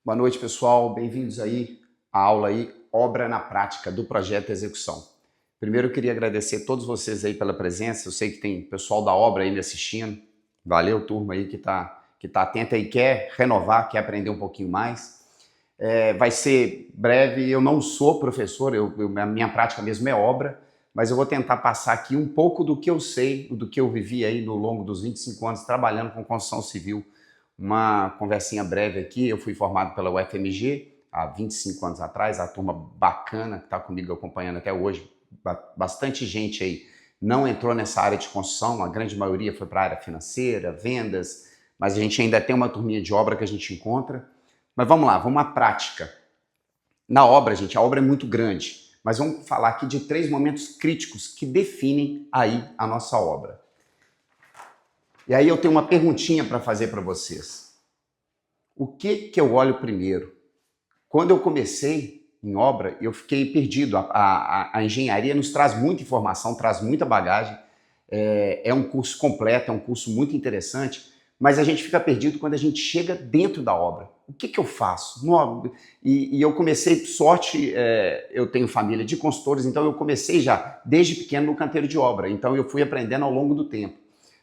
Boa noite, pessoal. Bem-vindos aí à aula aí, Obra na Prática do Projeto Execução. Primeiro, eu queria agradecer a todos vocês aí pela presença. Eu sei que tem pessoal da obra aí me assistindo. Valeu, turma aí que tá atenta e quer renovar, quer aprender um pouquinho mais. Vai ser breve. Eu não sou professor, a minha prática mesmo é obra, mas eu vou tentar passar aqui um pouco do que eu sei, do que eu vivi aí no longo dos 25 anos trabalhando com construção civil. Uma conversinha breve aqui. Eu fui formado pela UFMG há 25 anos atrás, a turma bacana que está comigo acompanhando até hoje, bastante gente aí não entrou nessa área de construção, a grande maioria foi para a área financeira, vendas, mas a gente ainda tem uma turminha de obra que a gente encontra. Mas vamos lá, vamos à prática. Na obra, gente, a obra é muito grande, mas vamos falar aqui de 3 momentos críticos que definem aí a nossa obra. E aí eu tenho uma perguntinha para fazer para vocês. O que eu olho primeiro? Quando eu comecei em obra, eu fiquei perdido. A engenharia nos traz muita informação, traz muita bagagem. É um curso completo, é um curso muito interessante, mas a gente fica perdido quando a gente chega dentro da obra. O que eu faço? E eu comecei, sorte, eu tenho família de consultores, então eu comecei já desde pequeno no canteiro de obra, então eu fui aprendendo ao longo do tempo.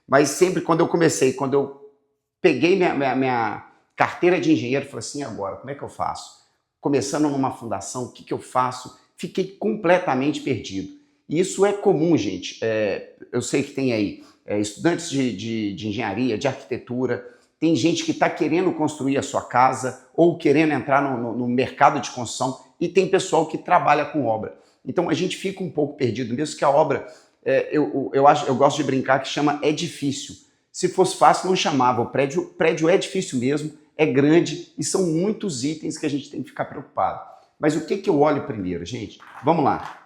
Mas sempre quando eu comecei, quando eu peguei minha carteira de engenheiro, falei assim, agora, como é que eu faço? Começando numa fundação, o que eu faço? Fiquei completamente perdido. E isso é comum, gente. Eu sei que tem aí estudantes de engenharia, de arquitetura, tem gente que está querendo construir a sua casa ou querendo entrar no mercado de construção e tem pessoal que trabalha com obra. Então a gente fica um pouco perdido, mesmo que a obra, eu gosto de brincar que chama edifício. Se fosse fácil, não chamava. O prédio é difícil mesmo, é grande e são muitos itens que a gente tem que ficar preocupado. Mas o que eu olho primeiro, gente? Vamos lá.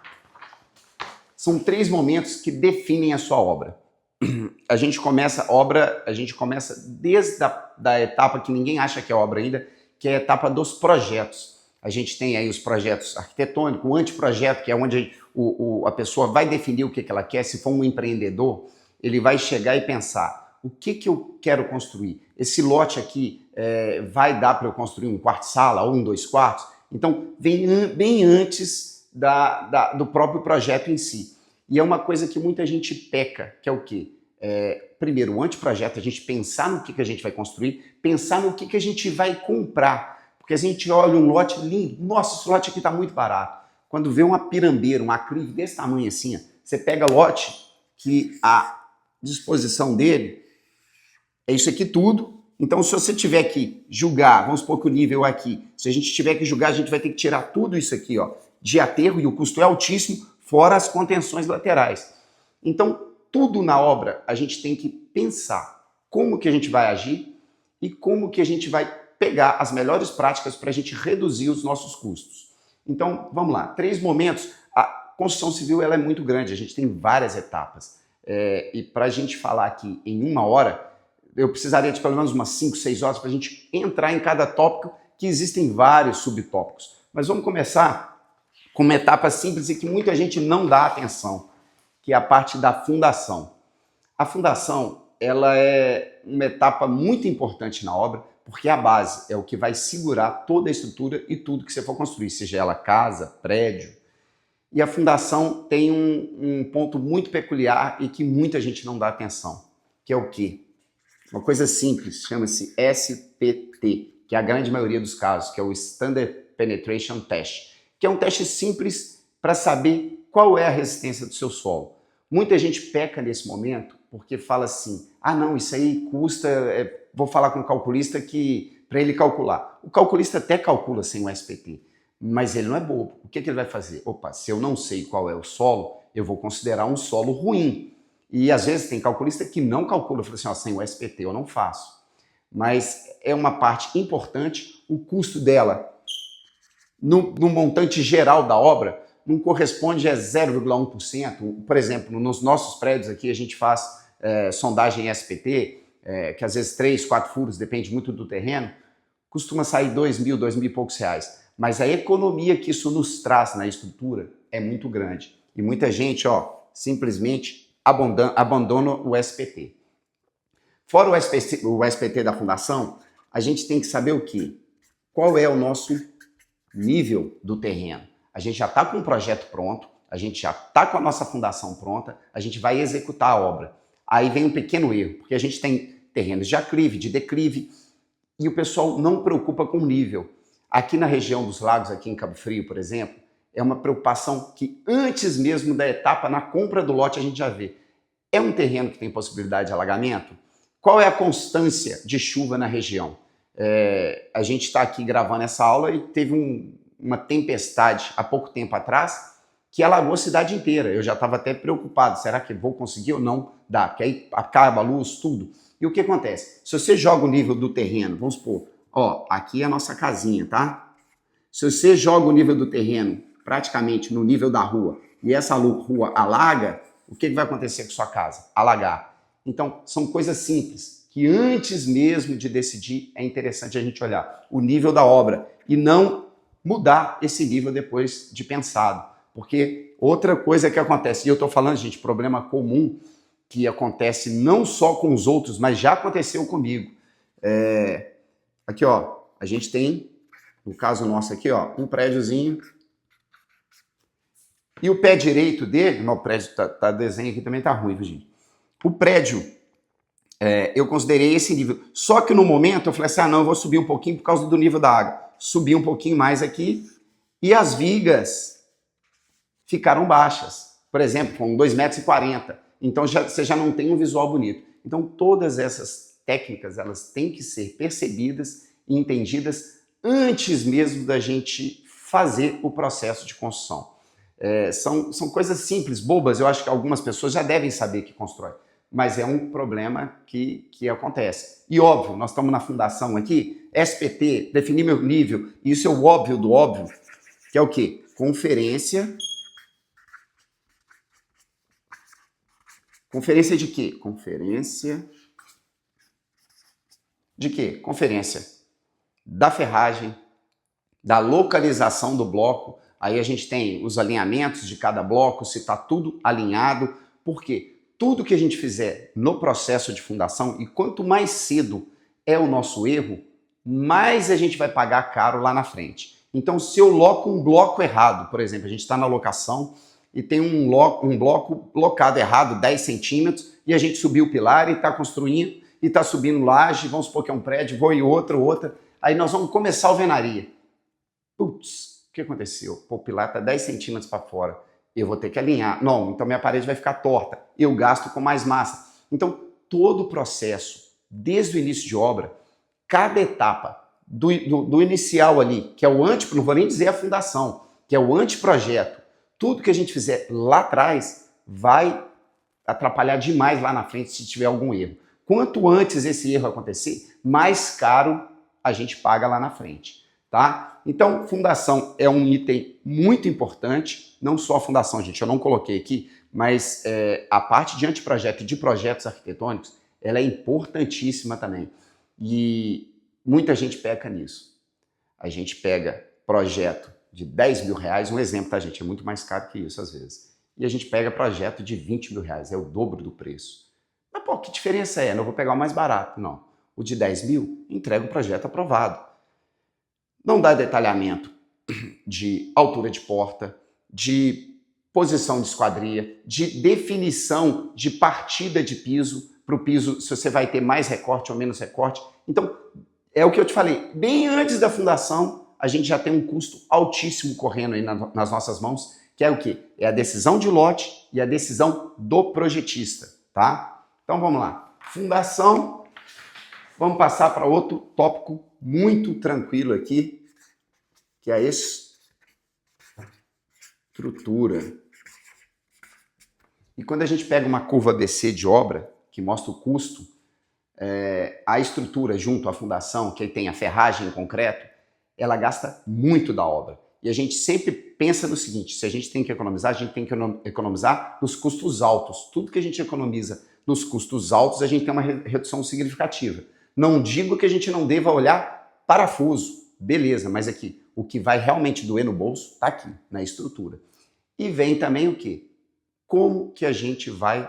São 3 momentos que definem a sua obra. A gente começa desde da etapa que ninguém acha que é obra ainda, que é a etapa dos projetos. A gente tem aí os projetos arquitetônicos, o anteprojeto, que é onde a pessoa vai definir o que ela quer. Se for um empreendedor, ele vai chegar e pensar, o que eu quero construir? Esse lote aqui vai dar para eu construir um quarto-sala ou 2 quartos? Então, vem bem antes do próprio projeto em si. E é uma coisa que muita gente peca, que é o quê? Primeiro, o anteprojeto, a gente pensar no que a gente vai construir, pensar no que a gente vai comprar. Porque a gente olha um lote lindo, nossa, esse lote aqui está muito barato. Quando vê uma pirambeira, um acrílico desse tamanho assim, você pega lote que a disposição dele é isso aqui tudo. Então, se você tiver que julgar, vamos supor que o nível aqui, se a gente tiver que julgar, a gente vai ter que tirar tudo isso aqui, ó, de aterro, e o custo é altíssimo, fora as contenções laterais. Então, tudo na obra a gente tem que pensar como que a gente vai agir e como que a gente vai pegar as melhores práticas para a gente reduzir os nossos custos. Então, vamos lá. 3 momentos. A construção civil ela é muito grande, a gente tem várias etapas. E para a gente falar aqui em 1 hora, eu precisaria de pelo menos umas 5, 6 horas para a gente entrar em cada tópico, que existem vários subtópicos. Mas vamos começar com uma etapa simples e que muita gente não dá atenção, que é a parte da fundação. A fundação ela é uma etapa muito importante na obra, porque a base é o que vai segurar toda a estrutura e tudo que você for construir, seja ela casa, prédio. E a fundação tem um ponto muito peculiar e que muita gente não dá atenção, que é o quê? Uma coisa simples, chama-se SPT, que é a grande maioria dos casos, que é o Standard Penetration Test, que é um teste simples para saber qual é a resistência do seu solo. Muita gente peca nesse momento porque fala assim, não, isso aí custa, vou falar com o calculista para ele calcular. O calculista até calcula sem o SPT, mas ele não é bobo. O que ele vai fazer? Opa, se eu não sei qual é o solo, eu vou considerar um solo ruim. E às vezes tem calculista que não calcula, fala assim, sem o SPT eu não faço. Mas é uma parte importante, o custo dela no montante geral da obra não corresponde a 0,1%. Por exemplo, nos nossos prédios aqui a gente faz sondagem SPT, que às vezes 3, 4 furos, depende muito do terreno, costuma sair 2 mil e poucos reais. Mas a economia que isso nos traz na estrutura é muito grande. E muita gente, simplesmente abandona o SPT. Fora o SPT da fundação, a gente tem que saber o quê? qual é o nosso nível do terreno. A gente já está com o projeto pronto, a gente já está com a nossa fundação pronta, a gente vai executar a obra. Aí vem um pequeno erro, porque a gente tem terrenos de aclive, de declive, e o pessoal não preocupa com o nível. Aqui na região dos lagos, aqui em Cabo Frio, por exemplo, é uma preocupação que antes mesmo da etapa, na compra do lote, a gente já vê. É um terreno que tem possibilidade de alagamento? Qual é a constância de chuva na região? A gente está aqui gravando essa aula e teve uma tempestade há pouco tempo atrás que alagou a cidade inteira. Eu já estava até preocupado, será que vou conseguir ou não? Dá, porque aí acaba a luz, tudo. E o que acontece? Se você joga o nível do terreno, vamos supor, ó, aqui é a nossa casinha, tá? Se você joga o nível do terreno praticamente no nível da rua e essa rua alaga, o que vai acontecer com sua casa? Alagar. Então, são coisas simples que antes mesmo de decidir é interessante a gente olhar o nível da obra e não mudar esse nível depois de pensado. Porque outra coisa que acontece, e eu estou falando, gente, problema comum que acontece não só com os outros, mas já aconteceu comigo. Aqui, ó, a gente tem, no caso nosso aqui, ó, um prédiozinho. E o pé direito dele, não, o prédio desenho aqui também tá ruim, viu, gente? O prédio, eu considerei esse nível. Só que no momento eu falei assim, não, eu vou subir um pouquinho por causa do nível da água. Subi um pouquinho mais aqui e as vigas ficaram baixas. Por exemplo, com 2,40 m. Então você já não tem um visual bonito. Então todas essas técnicas, elas têm que ser percebidas e entendidas antes mesmo da gente fazer o processo de construção. São coisas simples, bobas, eu acho que algumas pessoas já devem saber que constrói, mas é um problema que acontece. E óbvio, nós estamos na fundação aqui, SPT, definir meu nível, e isso é o óbvio do óbvio, que é o quê? Conferência. Conferência de quê? Conferência de quê? Conferência da ferragem, da localização do bloco. Aí a gente tem os alinhamentos de cada bloco, se está tudo alinhado. Por quê? Tudo que a gente fizer no processo de fundação, e quanto mais cedo é o nosso erro, mais a gente vai pagar caro lá na frente. Então, se eu loco um bloco errado, por exemplo, a gente está na locação e tem um bloco locado errado, 10 centímetros, e a gente subiu o pilar e está construindo, e está subindo laje, vamos supor que é um prédio, vou em outra, aí nós vamos começar a alvenaria. Putz, o que aconteceu? Pô, o pilar está 10 centímetros para fora, eu vou ter que alinhar. Não, então minha parede vai ficar torta, eu gasto com mais massa. Então, todo o processo, desde o início de obra, cada etapa do inicial ali, que é o não vou nem dizer a fundação, que é o anteprojeto, tudo que a gente fizer lá atrás vai atrapalhar demais lá na frente se tiver algum erro. Quanto antes esse erro acontecer, mais caro a gente paga lá na frente, tá? Então, fundação é um item muito importante, não só a fundação, gente, eu não coloquei aqui, mas a parte de anteprojeto e de projetos arquitetônicos, ela é importantíssima também. E muita gente peca nisso. A gente pega projeto de 10 mil reais, um exemplo, tá, gente? É muito mais caro que isso às vezes. E a gente pega projeto de 20 mil reais, é o dobro do preço. Mas, pô, que diferença é? Não vou pegar o mais barato, não. O de 10 mil, entrega o projeto aprovado. Não dá detalhamento de altura de porta, de posição de esquadria, de definição de partida de piso, para o piso, se você vai ter mais recorte ou menos recorte. Então, é o que eu te falei, bem antes da fundação, a gente já tem um custo altíssimo correndo aí nas nossas mãos, que é o quê? É a decisão de lote e a decisão do projetista, tá? Então vamos lá. Fundação, vamos passar para outro tópico muito tranquilo aqui, que é a estrutura. E quando a gente pega uma curva ABC de obra, que mostra o custo, a estrutura junto à fundação, que tem a ferragem em concreto, ela gasta muito da obra. E a gente sempre pensa no seguinte, se a gente tem que economizar, a gente tem que economizar nos custos altos. Tudo que a gente economiza nos custos altos, a gente tem uma redução significativa. Não digo que a gente não deva olhar parafuso, beleza, mas aqui, o que vai realmente doer no bolso está aqui, na estrutura. E vem também o quê? Como que a gente vai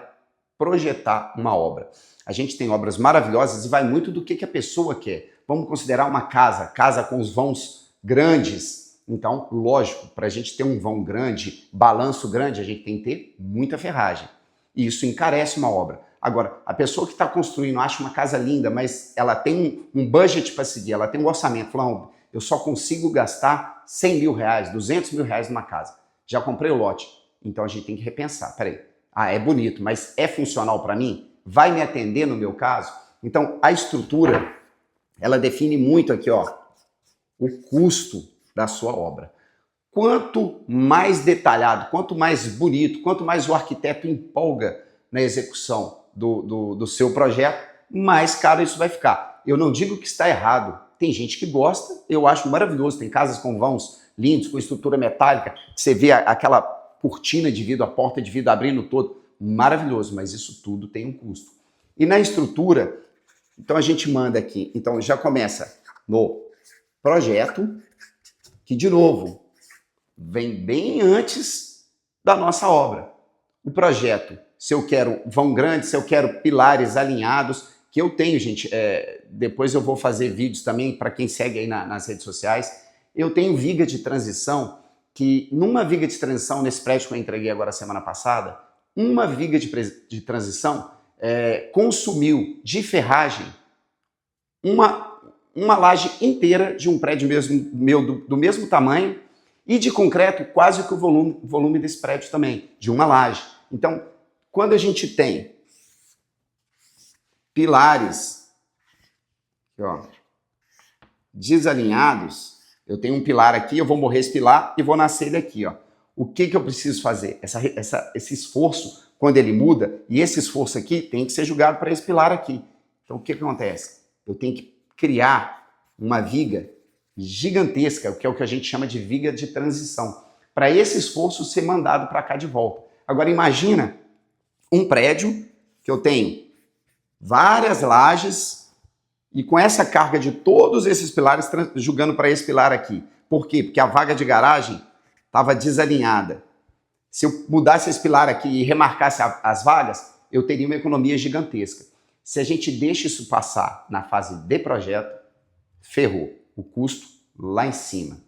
projetar uma obra. A gente tem obras maravilhosas e vai muito do que a pessoa quer. Vamos considerar uma casa com os vãos grandes. Então, lógico, para a gente ter um vão grande, balanço grande, a gente tem que ter muita ferragem. E isso encarece uma obra. Agora, a pessoa que está construindo acha uma casa linda, mas ela tem um budget para seguir, ela tem um orçamento. Fala, eu só consigo gastar 100 mil reais, 200 mil reais numa casa. Já comprei o lote. Então a gente tem que repensar. Peraí, é bonito, mas é funcional para mim? Vai me atender no meu caso? Então a estrutura, ela define muito aqui, ó, o custo da sua obra. Quanto mais detalhado, quanto mais bonito, quanto mais o arquiteto empolga na execução do seu projeto, mais caro isso vai ficar. Eu não digo que está errado. Tem gente que gosta, eu acho maravilhoso. Tem casas com vãos lindos, com estrutura metálica, que você vê aquela cortina de vidro, a porta de vidro abrindo todo. Maravilhoso, mas isso tudo tem um custo. E na estrutura, então a gente manda aqui. Então já começa no projeto, que de novo, vem bem antes da nossa obra. O projeto, se eu quero vão grande, se eu quero pilares alinhados, que eu tenho, gente, depois eu vou fazer vídeos também para quem segue aí nas redes sociais. Eu tenho viga de transição, que numa viga de transição, nesse prédio que eu entreguei agora semana passada, uma viga de transição consumiu de ferragem uma laje inteira de um prédio do mesmo tamanho e de concreto quase que o volume desse prédio também, de uma laje. Então, quando a gente tem pilares aqui, ó, desalinhados, eu tenho um pilar aqui, eu vou morrer esse pilar e vou nascer ele aqui, ó. O que eu preciso fazer? Esse esforço, quando ele muda, e esse esforço aqui tem que ser jogado para esse pilar aqui. Então, o que acontece? Eu tenho que criar uma viga gigantesca, que é o que a gente chama de viga de transição, para esse esforço ser mandado para cá de volta. Agora, imagina um prédio que eu tenho várias lajes e com essa carga de todos esses pilares jogando para esse pilar aqui. Por quê? Porque a vaga de garagem estava desalinhada. Se eu mudasse esse pilar aqui e remarcasse as vagas, eu teria uma economia gigantesca. Se a gente deixa isso passar na fase de projeto, ferrou. O custo lá em cima.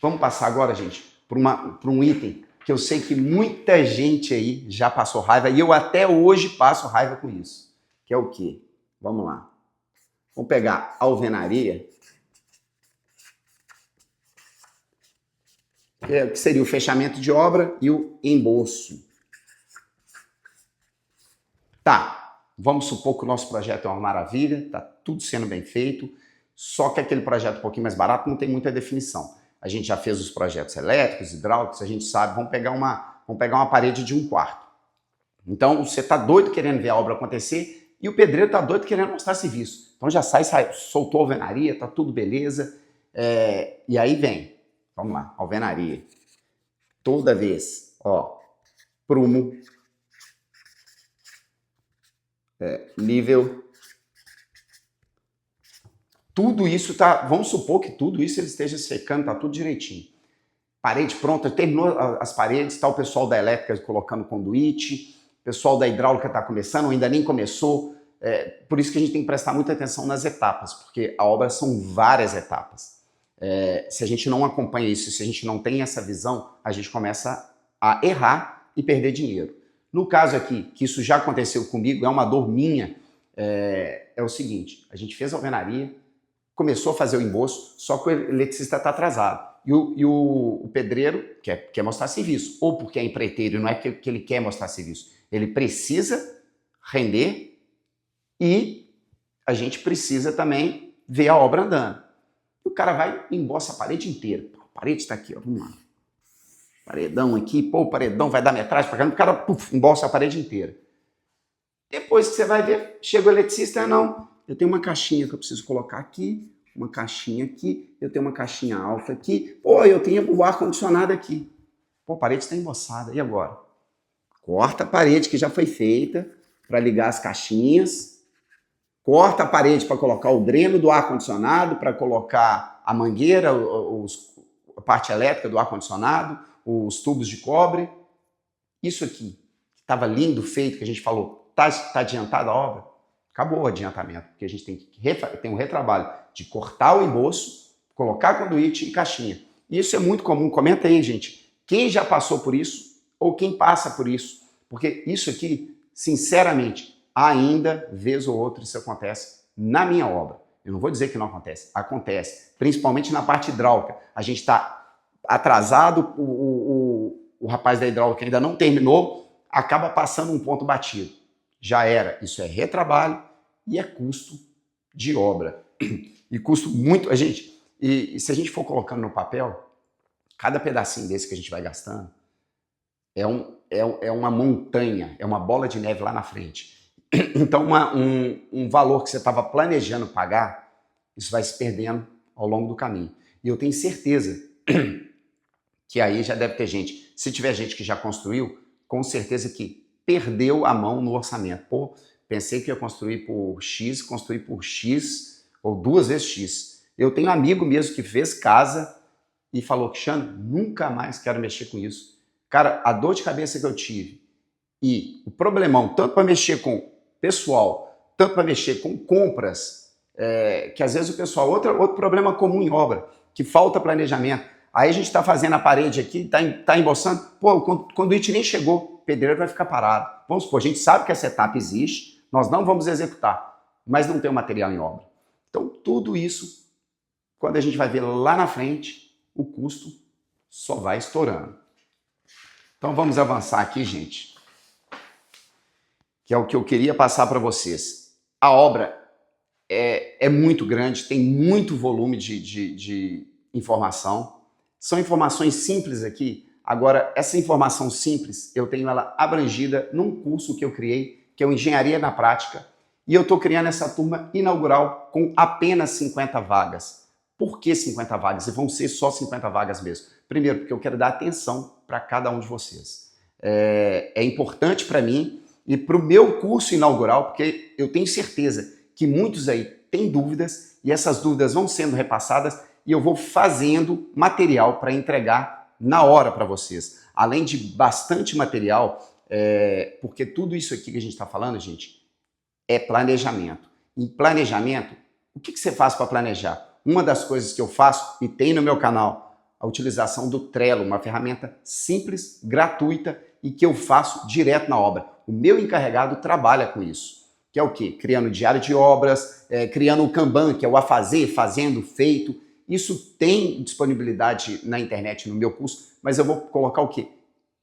Vamos passar agora, gente, para um item que eu sei que muita gente aí já passou raiva e eu até hoje passo raiva com isso. Que é o quê? Vamos lá. Vamos pegar a alvenaria, que seria o fechamento de obra e o embolso. Tá, vamos supor que o nosso projeto é uma maravilha, tá tudo sendo bem feito, só que aquele projeto um pouquinho mais barato não tem muita definição. A gente já fez os projetos elétricos, hidráulicos, a gente sabe, vamos pegar uma parede de 1 quarto. Então, você tá doido querendo ver a obra acontecer e o pedreiro tá doido querendo mostrar serviço. Então já soltou a alvenaria, tá tudo beleza. E aí vem, vamos lá, alvenaria. Toda vez, ó, prumo, nível. Tudo isso tá, vamos supor que tudo isso ele esteja secando, tá tudo direitinho. Parede pronta, terminou as paredes, tá o pessoal da elétrica colocando conduíte, o pessoal da hidráulica tá começando, ou ainda nem começou. Por isso que a gente tem que prestar muita atenção nas etapas, porque a obra são várias etapas. Se a gente não acompanha isso, se a gente não tem essa visão, a gente começa a errar e perder dinheiro. No caso aqui, que isso já aconteceu comigo, é uma dor minha, é o seguinte, a gente fez a alvenaria, começou a fazer o embolso, só que o eletricista está atrasado. E o pedreiro quer mostrar serviço, ou porque é empreiteiro, não é que ele quer mostrar serviço. Ele precisa render e a gente precisa também ver a obra andando. O cara vai e emboça a parede inteira. A parede está aqui, ó, vamos lá. Paredão aqui, pô, o paredão vai dar metragem para cá, o cara emboça a parede inteira. Depois que você vai ver, chega o eletricista, não, eu tenho uma caixinha que eu preciso colocar aqui, uma caixinha aqui, eu tenho uma caixinha alta aqui, pô, eu tenho o ar-condicionado aqui. Pô, a parede está emboçada, e agora? Corta a parede que já foi feita para ligar as caixinhas, corta a parede para colocar o dreno do ar-condicionado, para colocar a mangueira, a parte elétrica do ar-condicionado, os tubos de cobre. Isso aqui estava lindo, feito, que a gente falou, tá adiantada a obra? Acabou o adiantamento, porque a gente tem um retrabalho de cortar o embolso, colocar conduíte e caixinha. Isso é muito comum, comenta aí, gente, quem já passou por isso ou quem passa por isso, porque isso aqui, sinceramente, ainda, vez ou outra, isso acontece na minha obra. Eu não vou dizer que não acontece, acontece, principalmente na parte hidráulica. A gente está atrasado, o rapaz da hidráulica ainda não terminou, acaba passando um ponto batido. Já era, isso é retrabalho e é custo de obra. E custo muito, gente, e se a gente for colocando no papel, cada pedacinho desse que a gente vai gastando é uma montanha, é uma bola de neve lá na frente. Então, um valor que você estava planejando pagar, isso vai se perdendo ao longo do caminho. E eu tenho certeza que aí já deve ter gente, se tiver gente que já construiu, com certeza que perdeu a mão no orçamento. Pô, pensei que ia construir por X, construí por X ou 2 vezes X. Eu tenho um amigo mesmo que fez casa e falou, Cristiano, nunca mais quero mexer com isso. Cara, a dor de cabeça que eu tive e o problemão, tanto para mexer com pessoal, tanto para mexer com compras, que às vezes o pessoal, outro problema comum em obra, que falta planejamento. Aí a gente está fazendo a parede aqui, está emboçando, pô, o conduíte nem chegou, o pedreiro vai ficar parado. Vamos supor, a gente sabe que essa etapa existe, nós não vamos executar, mas não tem o material em obra. Então, tudo isso, quando a gente vai ver lá na frente, o custo só vai estourando. Então, vamos avançar aqui, gente, que é o que eu queria passar para vocês. A obra é muito grande, tem muito volume de informação. São informações simples aqui. Agora, essa informação simples, eu tenho ela abrangida num curso que eu criei, que é o Engenharia na Prática, e eu estou criando essa turma inaugural com apenas 50 vagas. Por que 50 vagas? E vão ser só 50 vagas mesmo. Primeiro, porque eu quero dar atenção para cada um de vocês. É importante para mim e para o meu curso inaugural, porque eu tenho certeza que muitos aí têm dúvidas e essas dúvidas vão sendo repassadas e eu vou fazendo material para entregar na hora para vocês. Além de bastante material, porque tudo isso aqui que a gente está falando, gente, é planejamento. Em planejamento, o que você faz para planejar? Uma das coisas que eu faço, e tem no meu canal, a utilização do Trello, uma ferramenta simples, gratuita e que eu faço direto na obra. O meu encarregado trabalha com isso. Que é o quê? Criando diário de obras, criando o Kanban, que é o a fazer, fazendo, feito. Isso tem disponibilidade na internet no meu curso, mas eu vou colocar o quê?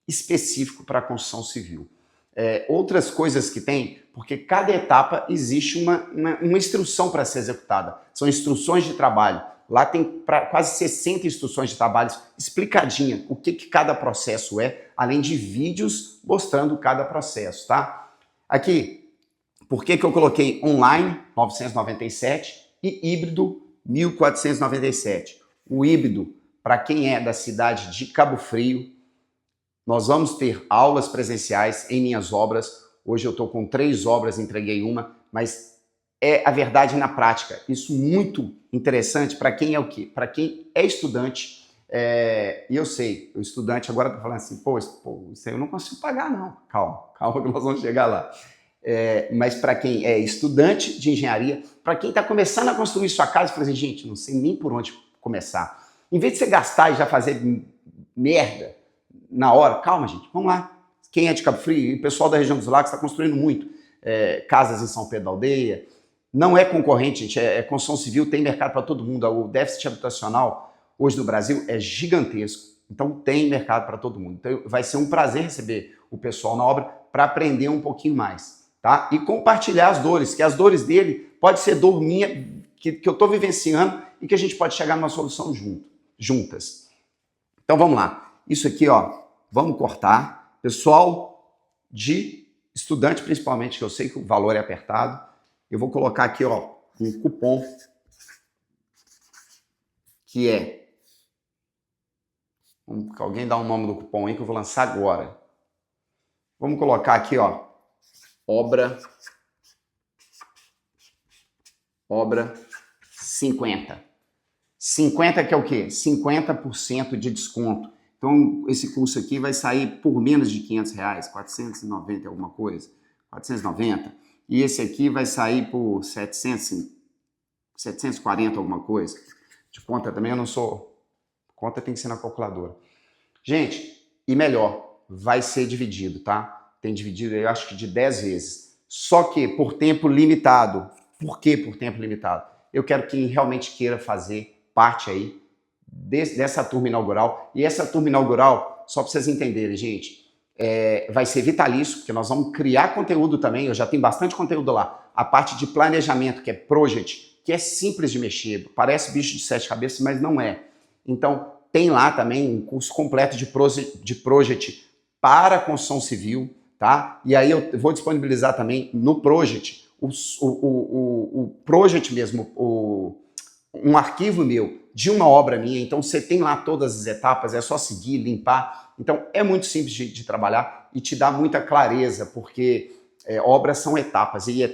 Específico para a construção civil. Outras coisas que tem, porque cada etapa existe uma instrução para ser executada. São instruções de trabalho. Lá tem quase 60 instruções de trabalho explicadinha o que cada processo é, além de vídeos mostrando cada processo, tá? Aqui, por que eu coloquei online 997 e híbrido 1497? O híbrido, para quem é da cidade de Cabo Frio, nós vamos ter aulas presenciais em minhas obras. Hoje eu estou com 3 obras, entreguei uma, mas é a verdade na prática. Isso muito interessante para quem é o quê? Para quem é estudante. E eu sei, o estudante agora está falando assim, pô, isso aí eu não consigo pagar não. Calma que nós vamos chegar lá. Mas para quem é estudante de engenharia, para quem está começando a construir sua casa, fala assim, gente, não sei nem por onde começar. Em vez de você gastar e já fazer merda na hora, calma, gente, vamos lá. Quem é de Cabo Frio e o pessoal da região dos lagos está construindo muito. Casas em São Pedro da Aldeia. Não é concorrente, gente, construção civil, tem mercado para todo mundo. O déficit habitacional hoje no Brasil é gigantesco. Então tem mercado para todo mundo. Então vai ser um prazer receber o pessoal na obra para aprender um pouquinho mais. Tá? E compartilhar as dores, que as dores dele pode ser dor minha, que eu estou vivenciando e que a gente pode chegar numa solução juntas. Então vamos lá. Isso aqui, ó, vamos cortar. Pessoal de estudante principalmente, que eu sei que o valor é apertado, eu vou colocar aqui, ó, um cupom que é... Alguém dá um nome do cupom aí que eu vou lançar agora. Vamos colocar aqui, ó, obra 50. 50 que é o quê? 50% de desconto. Então, esse curso aqui vai sair por menos de R$500, 490 alguma coisa, 490. E esse aqui vai sair por 740 alguma coisa. De conta também eu não sou... Conta tem que ser na calculadora. Gente, e melhor, vai ser dividido, tá? Tem dividido, eu acho que de 10 vezes. Só que por tempo limitado. Por que por tempo limitado? Eu quero quem realmente queira fazer parte aí dessa turma inaugural. E essa turma inaugural, só para vocês entenderem, gente, vai ser vitalício, porque nós vamos criar conteúdo também. Eu já tenho bastante conteúdo lá. A parte de planejamento, que é project, que é simples de mexer. Parece bicho de 7 cabeças, mas não é. Então, tem lá também um curso completo de project para construção civil, tá? E aí eu vou disponibilizar também no project, o project mesmo, um arquivo meu de uma obra minha. Então você tem lá todas as etapas, é só seguir, limpar. Então é muito simples de trabalhar e te dá muita clareza, porque obras são etapas, e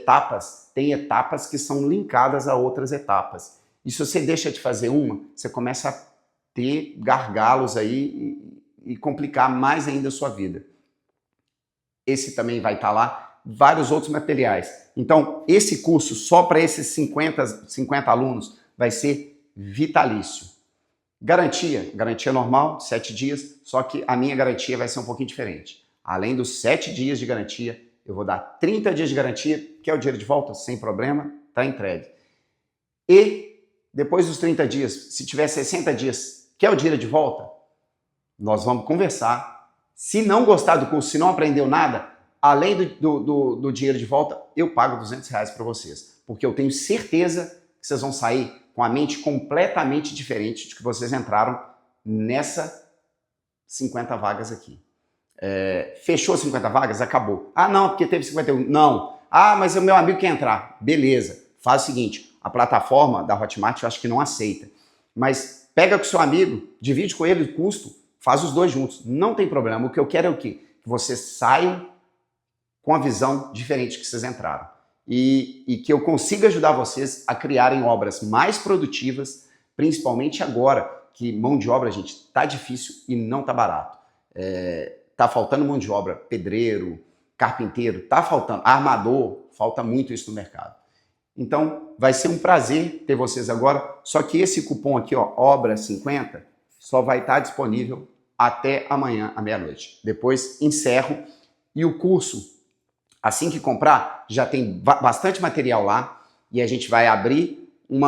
tem etapas que são linkadas a outras etapas. E se você deixa de fazer uma, você começa a ter gargalos aí e complicar mais ainda a sua vida. Esse também vai estar lá, vários outros materiais. Então, esse curso, só para esses 50 alunos, vai ser vitalício. Garantia normal, 7 dias, só que a minha garantia vai ser um pouquinho diferente. Além dos 7 dias de garantia, eu vou dar 30 dias de garantia, que é o dinheiro de volta, sem problema, tá entregue. E depois dos 30 dias, se tiver 60 dias, quer o dinheiro de volta? Nós vamos conversar. Se não gostar do curso, se não aprendeu nada, além do dinheiro de volta, eu pago R$200 para vocês. Porque eu tenho certeza que vocês vão sair com a mente completamente diferente de que vocês entraram nessa 50 vagas aqui. Fechou 50 vagas? Acabou. Ah, não, porque teve 51. Não. Ah, mas o meu amigo quer entrar. Beleza. Faz o seguinte, a plataforma da Hotmart eu acho que não aceita. Mas pega com o seu amigo, divide com ele o custo, faz os dois juntos. Não tem problema. O que eu quero é o quê? Que vocês saiam com a visão diferente que vocês entraram. E que eu consiga ajudar vocês a criarem obras mais produtivas, principalmente agora, que mão de obra, gente, tá difícil e não tá barato. Tá faltando mão de obra, pedreiro, carpinteiro, tá faltando, armador, falta muito isso no mercado. Então, vai ser um prazer ter vocês agora, só que esse cupom aqui, ó, Obra 50, só vai estar disponível até amanhã à meia-noite. Depois encerro e o curso, assim que comprar, já tem bastante material lá e a gente vai abrir um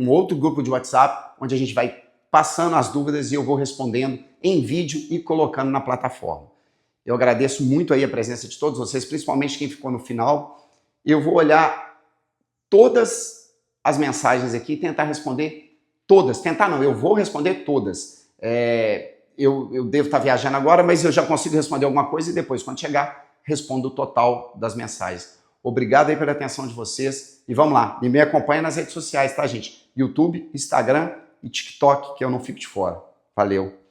outro grupo de WhatsApp onde a gente vai passando as dúvidas e eu vou respondendo em vídeo e colocando na plataforma. Eu agradeço muito aí a presença de todos vocês, principalmente quem ficou no final. Eu vou olhar todas as mensagens aqui e tentar responder todas. Tentar não, eu vou responder todas. Eu devo estar viajando agora, mas eu já consigo responder alguma coisa e depois, quando chegar, respondo o total das mensagens. Obrigado aí pela atenção de vocês e vamos lá. E me acompanha nas redes sociais, tá, gente? YouTube, Instagram e TikTok, que eu não fico de fora. Valeu!